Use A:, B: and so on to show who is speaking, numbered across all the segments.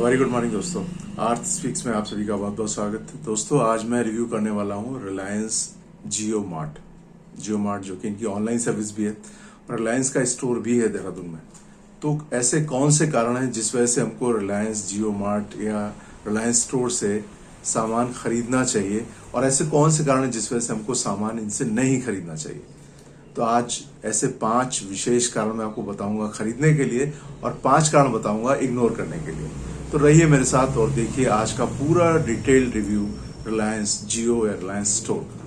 A: Very good morning दोस्तों। आर्थ speaks में आप सभी का बहुत बहुत स्वागत है। दोस्तों आज मैं रिव्यू करने वाला हूँ रिलायंस जियो मार्ट जो कि इनकी ऑनलाइन सर्विस भी है और रिलायंस का स्टोर भी है देहरादून में। तो ऐसे कौन से कारण हैं जिस वजह से हमको रिलायंस जियो मार्ट या रिलायंस स्टोर से सामान खरीदना चाहिए और ऐसे कौन से कारण हैं जिस वजह से हमको सामान इनसे नहीं खरीदना चाहिए। तो आज ऐसे 5 विशेष कारण मैं आपको बताऊंगा खरीदने के लिए और 5 कारण बताऊंगा इग्नोर करने के लिए। तो रहिए मेरे साथ और देखिए आज का पूरा डिटेल्ड रिव्यू रिलायंस जियो या रिलायंस स्टोर का।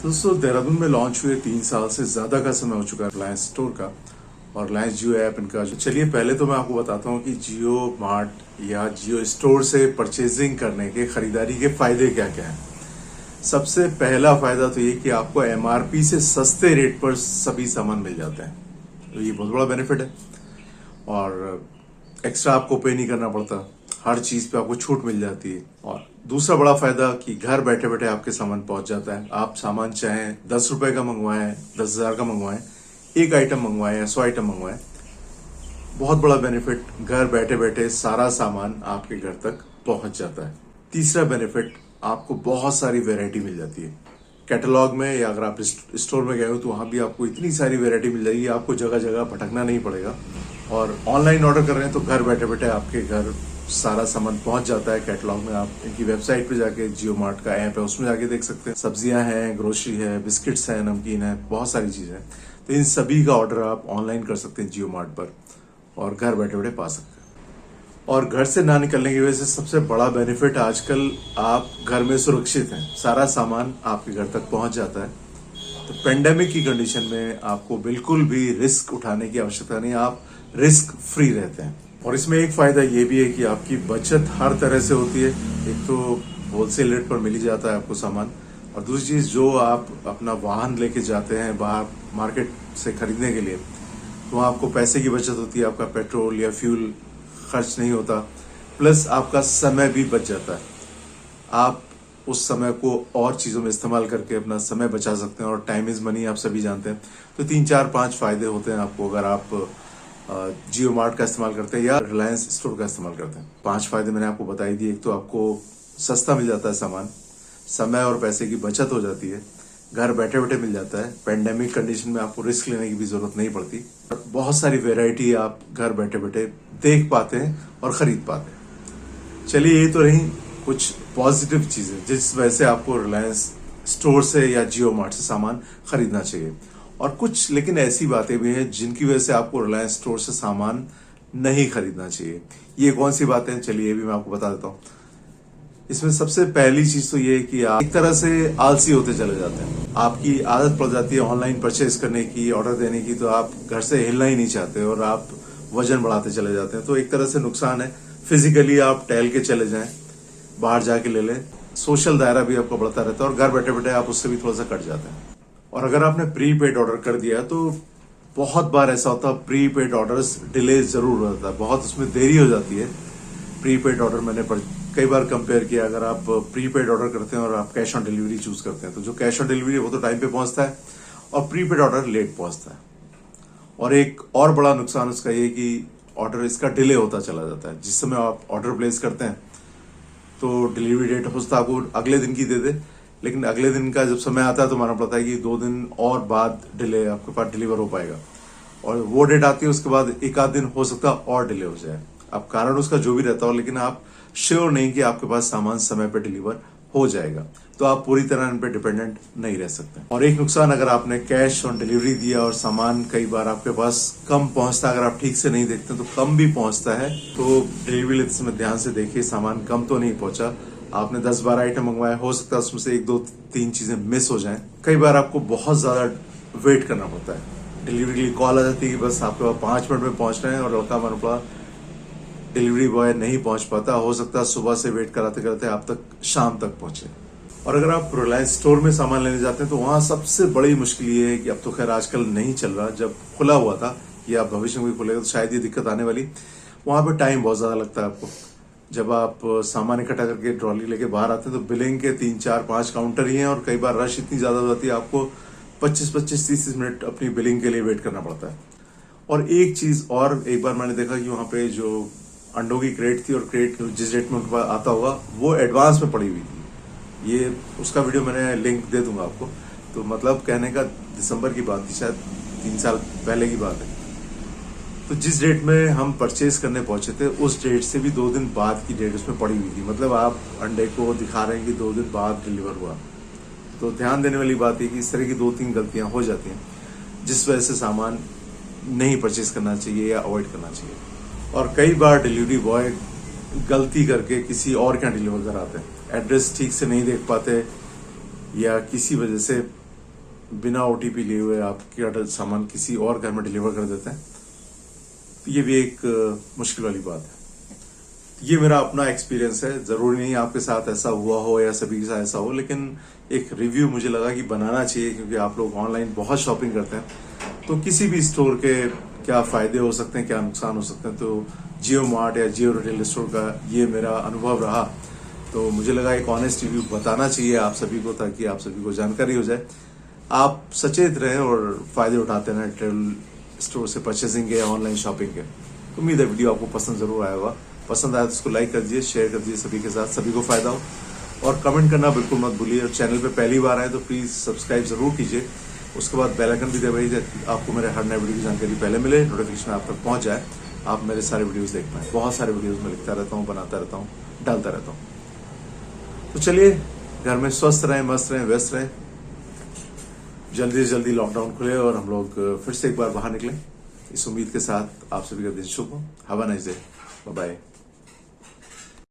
A: दोस्तों देहरादून में लॉन्च हुए 3 साल से ज्यादा का समय हो चुका है रिलायंस स्टोर का और रिलायंस जियो ऐप इनका। चलिए पहले तो मैं आपको बताता हूँ कि जियो मार्ट या जियो स्टोर से परचेजिंग करने के खरीदारी के फायदे क्या क्या हैं। सबसे पहला फायदा तो ये कि आपको एमआरपी से सस्ते रेट पर सभी सामान मिल जाते हैं, तो ये बहुत बड़ा बेनिफिट है और एक्स्ट्रा आपको पे नहीं करना पड़ता, हर चीज पे आपको छूट मिल जाती है। और दूसरा बड़ा फायदा कि घर बैठे बैठे आपके सामान पहुंच जाता है। आप सामान चाहें 10 रुपए का मंगवाएं, 10,000 का मंगवाएं, एक आइटम मंगवाएं या 100 आइटम मंगवाएं, बहुत बड़ा बेनिफिट, घर बैठे बैठे सारा सामान आपके घर तक पहुंच जाता है। तीसरा बेनिफिट, आपको बहुत सारी वैरायटी मिल जाती है कैटलॉग में, या अगर आप स्टोर में गए हो तो वहां भी आपको इतनी सारी वैरायटी मिल जाएगी, आपको जगह जगह भटकना नहीं पड़ेगा। और ऑनलाइन ऑर्डर कर रहे हैं तो घर बैठे बैठे आपके घर सारा सामान पहुंच जाता है कैटलॉग में। आप इनकी वेबसाइट पे जाके, जियो मार्ट का ऐप है उसमें जाके देख सकते हैं, सब्जियां हैं, ग्रोसरी है, बिस्किट्स हैं, नमकीन है, बहुत सारी चीजें हैं। तो इन सभी का ऑर्डर आप ऑनलाइन कर सकते हैं जियो मार्ट पर और घर बैठे बैठे पा सकते हैं। और घर से ना निकलने की वजह से सबसे बड़ा बेनिफिट, आजकल आप घर में सुरक्षित हैं, सारा सामान आपके घर तक पहुंच जाता है। तो पेंडेमिक की कंडीशन में आपको बिल्कुल भी रिस्क उठाने की आवश्यकता नहीं, आप रिस्क फ्री रहते हैं। और इसमें एक फायदा ये भी है कि आपकी बचत हर तरह से होती है। एक तो होलसेल रेट पर मिल ही जाता है आपको सामान, और दूसरी चीज जो आप अपना वाहन लेके जाते हैं बाहर मार्केट से खरीदने के लिए, तो वहाँ आपको पैसे की बचत होती है, आपका पेट्रोल या फ्यूल खर्च नहीं होता, प्लस आपका समय भी बच जाता है। आप उस समय को और चीजों में इस्तेमाल करके अपना समय बचा सकते हैं और टाइम इज मनी, आप सभी जानते हैं। तो 3 4 5 फायदे होते हैं आपको अगर आप जियो मार्ट का इस्तेमाल करते हैं या रिलायंस स्टोर का इस्तेमाल करते हैं। 5 फायदे मैंने आपको बताई दिए। एक तो आपको सस्ता मिल जाता है सामान, समय और पैसे की बचत हो जाती है, घर बैठे बैठे मिल जाता है, पेंडेमिक कंडीशन में आपको रिस्क लेने की भी जरूरत नहीं पड़ती, बहुत सारी वेराइटी आप घर बैठे बैठे देख पाते हैं और खरीद पाते हैं। चलिए ये तो रही कुछ पॉजिटिव चीजें जिस वजह से आपको रिलायंस स्टोर से या जियो मार्ट से सामान खरीदना चाहिए, और कुछ लेकिन ऐसी बातें भी हैं जिनकी वजह से आपको रिलायंस स्टोर से सामान नहीं खरीदना चाहिए। ये कौन सी बातें हैं, चलिए ये भी मैं आपको बता देता हूँ। इसमें सबसे पहली चीज तो ये है कि आप एक तरह से आलसी होते चले जाते हैं, आपकी आदत पड़ जाती है ऑनलाइन परचेज करने की, ऑर्डर देने की, तो आप घर से हिलना ही नहीं चाहते और आप वजन बढ़ाते चले जाते हैं। तो एक तरह से नुकसान है। फिजिकली आप टहल के चले जाएं, बाहर जाके ले लें, सोशल दायरा भी आपका बढ़ता रहता है और घर बैठे बैठे आप उससे भी थोड़ा सा कट जाते हैं। और अगर आपने प्रीपेड ऑर्डर कर दिया तो बहुत बार ऐसा होता है प्रीपेड ऑर्डर्स डिले जरूर होता है, बहुत उसमें देरी हो जाती है। प्रीपेड ऑर्डर मैंने कई बार कंपेयर किया, अगर आप प्रीपेड ऑर्डर करते हैं और आप कैश ऑन डिलीवरी चूज करते हैं तो जो कैश ऑन डिलीवरी वो तो टाइम पे पहुंचता है और प्रीपेड ऑर्डर लेट पहुंचता है। और एक और बड़ा नुकसान उसका ये कि ऑर्डर इसका डिले होता चला जाता है। जिस समय आप ऑर्डर प्लेस करते हैं तो डिलीवरी डेट हो सकता है आपको अगले दिन की दे दे, लेकिन अगले दिन का जब समय आता है तो मालूम पड़ता है कि 2 दिन और बाद डिले आपके पास डिलीवर हो पाएगा, और वो डेट आती है उसके बाद 1 आध दिन हो सकता है और डिले हो जाए। अब कारण उसका जो भी रहता हो, लेकिन आप श्योर नहीं कि आपके पास सामान समय पे डिलीवर हो जाएगा, तो आप पूरी तरह इन पे डिपेंडेंट नहीं रह सकते। और एक नुकसान, अगर आपने कैश ऑन डिलीवरी दिया और सामान कई बार आपके पास कम पहुंचता है, अगर आप ठीक से नहीं देखते तो कम भी पहुंचता है, तो डिलीवरी लेते समय ध्यान से देखिए सामान कम तो नहीं पहुंचा। आपने 10-12 आइटम मंगवाया, हो सकता है उसमें से 1 2 3 चीजें मिस हो जाएं। कई बार आपको बहुत ज्यादा वेट करना पड़ता है, डिलीवरी के लिए कॉल आ जाती है कि बस आपके पास 5 मिनट में पहुंच रहे हैं और लड़का मानो पड़ा डिलीवरी बॉय नहीं पहुंच पाता, हो सकता है सुबह से वेट कराते कराते आप तक शाम तक पहुंचे। और अगर आप रिलायंस स्टोर में सामान लेने जाते हैं तो वहां सबसे बड़ी मुश्किल ये है कि अब तो खैर आजकल नहीं चल रहा, जब खुला हुआ था या भविष्य में भी खुलेगा तो शायद ये दिक्कत आने वाली, वहां पे टाइम बहुत ज्यादा लगता है आपको। जब आप सामान इकट्ठा करके ट्रॉली लेके बाहर आते हैं तो बिलिंग के 3 4 5 काउंटर ही हैं और कई बार रश इतनी ज्यादा हो जाती है आपको 25-25, 30 मिनट अपनी बिलिंग के लिए वेट करना पड़ता है। और एक चीज और, एक बार मैंने देखा कि वहां पे जो अंडों की क्रेट थी और क्रेट जिस रेट में उनके पास आता होगा वो एडवांस में पड़ी हुई थी। ये उसका वीडियो मैंने लिंक दे दूंगा आपको। तो मतलब कहने का दिसंबर की बात थी, शायद 3 साल पहले की बात है। तो जिस डेट में हम परचेज करने पहुंचे थे उस डेट से भी 2 दिन बाद की डेट उसमें पड़ी हुई थी। मतलब आप अंडे को दिखा रहे हैं कि 2 दिन बाद डिलीवर हुआ। तो ध्यान देने वाली बात है कि इस तरह की 2-3 गलतियां हो जाती हैं जिस वजह से सामान नहीं परचेज करना चाहिए या अवॉइड करना चाहिए। और कई बार डिलीवरी बॉय गलती करके किसी और के यहाँ डिलीवर कराते हैं, एड्रेस ठीक से नहीं देख पाते या किसी वजह से बिना ओटीपी लिए हुए आपके सामान किसी और घर में डिलीवर कर देते हैं। तो ये भी एक मुश्किल वाली बात है। ये मेरा अपना एक्सपीरियंस है, जरूरी नहीं आपके साथ ऐसा हुआ हो या सभी के साथ ऐसा हो, लेकिन एक रिव्यू मुझे लगा कि बनाना चाहिए क्योंकि आप लोग ऑनलाइन बहुत शॉपिंग करते हैं। तो किसी भी स्टोर के क्या फायदे हो सकते हैं, क्या नुकसान हो सकते हैं, तो जियो मार्ट या जियो रिटेल स्टोर का ये मेरा अनुभव रहा। तो मुझे लगा एक ऑनेस्ट रिव्यू बताना चाहिए आप सभी को, ताकि आप सभी को जानकारी हो जाए, आप सचेत रहें और फायदे उठाते रहें रिटेल स्टोर से परचेसिंग के या ऑनलाइन शॉपिंग के। उम्मीद है वीडियो आपको पसंद जरूर आया होगा। पसंद आया तो उसको लाइक कर दीजिए, शेयर कर दीजिए सभी के साथ, सभी को फायदा हो। और कमेंट करना बिल्कुल मत भूलिए। और चैनल पे पहली बार आए तो प्लीज सब्सक्राइब जरूर कीजिए। उसके बाद बेल आइकन भी दबाइए, आपको मेरे हर नए वीडियो की जानकारी पहले मिले, नोटिफिकेशन आप तक पहुंच जाए, आप मेरे सारे वीडियोस देख पाए। बहुत सारे वीडियोस में लिखता रहता हूँ, बनाता रहता हूँ, डालता रहता हूँ। तो चलिए, घर में स्वस्थ रहें, मस्त रहें, व्यस्त रहें। जल्दी से जल्दी लॉकडाउन खुले और हम लोग फिर से एक बार बाहर निकलें, इस उम्मीद के साथ आप सभी का दिन शुभ हो। Have a nice day, bye bye.